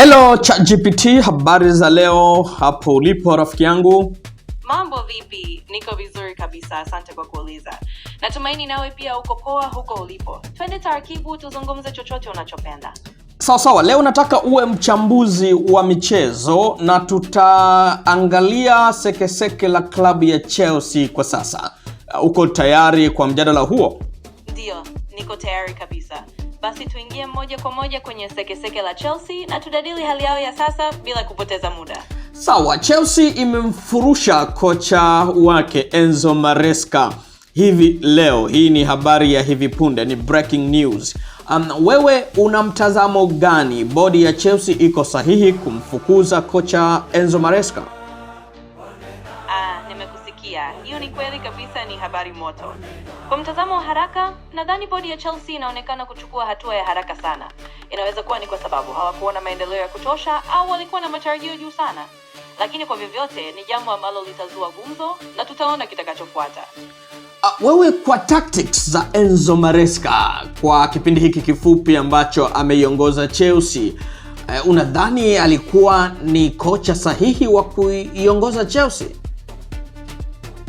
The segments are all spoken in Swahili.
Hello ChatGPT, habari za leo hapo ulipo rafiki yangu? Mambo vipi? Niko vizuri kabisa, asante kwa kuuliza. Natumaini nawe pia uko poa huko ulipo. Twende taratibu tuzungumze chochote unachopenda. Sawa, leo nataka uwe mchambuzi wa michezo na tutaangalia sekeseke la klabu ya Chelsea kwa sasa. Uko tayari kwa mjadala huo? Ndio, niko tayari kabisa. Basi tuingie moja kwa moja kwenye sekeseke la Chelsea na tudadili hali yao ya sasa bila kupoteza muda. Sawa, Chelsea imemfurusha kocha wake Enzo Maresca hivi leo. Hii ni habari ya hivi punde, ni breaking news. Wewe una mtazamo gani? Bodi ya Chelsea iko sahihi kumfukuza kocha Enzo Maresca? Nimekusikia. Hiyo ni kweli kabisa, ni habari moto. Kwa mtazamo wa haraka, nadhani bodi ya Chelsea inaonekana kuchukua hatua ya haraka sana. Inaweza kuwa ni kwa sababu hawakuona maendeleo ya kutosha au walikuwa na matarajio juu sana. Lakini kwa vyovyote ni jambo ambalo litazua gumzo na tutaona kitakachofuata. Wewe kwa tactics za Enzo Maresca kwa kipindi hiki kifupi ambacho ameiongoza Chelsea, unadhani alikuwa ni kocha sahihi wa kuiongoza Chelsea?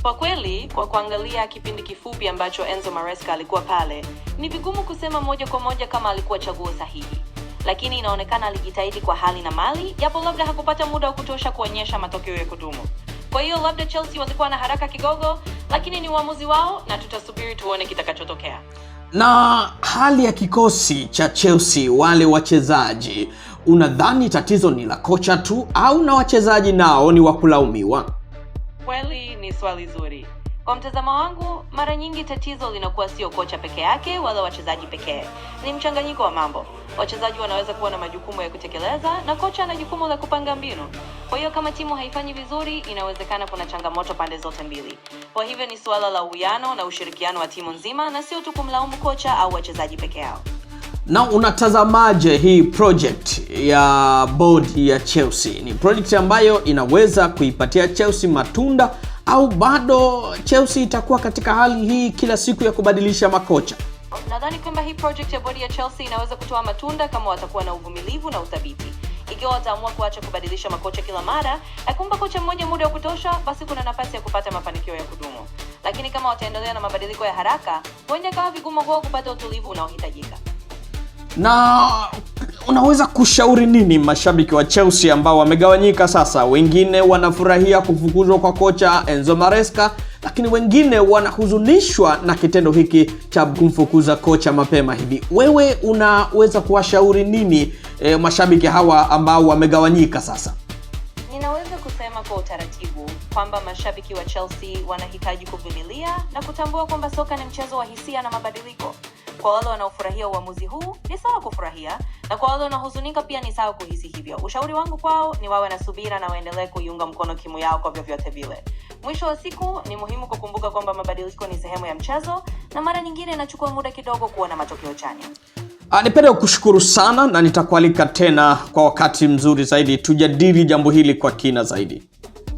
Kwa kweli, kwa kuangalia kipindi kifupi ambacho Enzo Maresca alikuwa pale, ni vigumu kusema moja kwa moja kama alikuwa chaguo sahihi. Lakini inaonekana alijitahidi kwa hali na mali, japo labda hakupata muda wa kutosha kuonyesha matokeo ya kudumu. Kwa hiyo labda Chelsea walikuwa na haraka kidogo, lakini ni uamuzi wao na tutasubiri tuone kitakachotokea. Na hali ya kikosi cha Chelsea, wale wachezaji, unadhani tatizo ni la kocha tu au na wachezaji nao ni wa kulaumiwa? Kweli ni swali zuri. Kwa mtazamo wangu, mara nyingi tatizo linakuwa sio kocha peke yake wala wachezaji pekee. Ni mchanganyiko wa mambo. Wachezaji wanaweza kuwa na majukumu ya kutekeleza na kocha ana jukumu la kupanga mbinu. Kwa hiyo kama timu haifanyi vizuri, inawezekana kuna changamoto pande zote mbili. Kwa hivyo ni suala la uwiano na ushirikiano wa timu nzima na sio tu kumlaumu kocha au wachezaji peke yao. Na unatazamaje hii project ya board ya Chelsea? Ni project ambayo inaweza kuipatia Chelsea matunda au bado Chelsea itakuwa katika hali hii kila siku ya kubadilisha makocha? Nadhani kwamba hii project ya bodi ya Chelsea inaweza kutoa matunda kama watakuwa na uvumilivu na uthabiti. Ikiwa wataamua kuacha kubadilisha makocha kila mara na kumpa kocha mmoja muda wa kutosha, basi kuna nafasi ya kupata mafanikio ya kudumu. Lakini kama wataendelea na mabadiliko ya haraka, huenda kawa vigumu kwao kupata utulivu unaohitajika. Na unaweza kushauri nini mashabiki wa Chelsea ambao wamegawanyika sasa? Wengine wanafurahia kufukuzwa kwa kocha Enzo Maresca, lakini wengine wanahuzunishwa na kitendo hiki cha kumfukuza kocha mapema hivi. Wewe unaweza kuwashauri nini mashabiki hawa ambao wamegawanyika sasa? Ninaweza kusema kwa utaratibu kwamba mashabiki wa Chelsea wanahitaji kuvumilia na kutambua kwamba soka ni mchezo wa hisia na mabadiliko. Kwa wale wanaofurahia uamuzi huu, ni sawa kufurahia, na kwa wale wanaohuzunika pia ni sawa kuhisi hivyo. Ushauri wangu kwao ni wawe na subira na waendelee kuiunga mkono timu yao kwa vyovyote vile. Mwisho wa siku ni muhimu kukumbuka kwamba mabadiliko ni sehemu ya mchezo na mara nyingine inachukua muda kidogo kuona matokeo chanya. Nipende kukushukuru sana na nitakualika tena kwa wakati mzuri zaidi tujadili jambo hili kwa kina zaidi.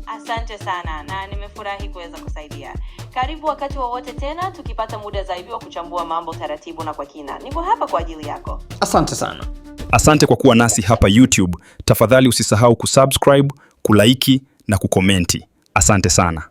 Asante sana na nimefurahi kuweza kusaidia. Karibu wakati wowote tena tukipata muda zaidi wa kuchambua mambo taratibu na kwa kina. Niko hapa kwa ajili yako. Asante sana. Asante kwa kuwa nasi hapa YouTube. Tafadhali usisahau kusubscribe, kulaiki na kukomenti. Asante sana.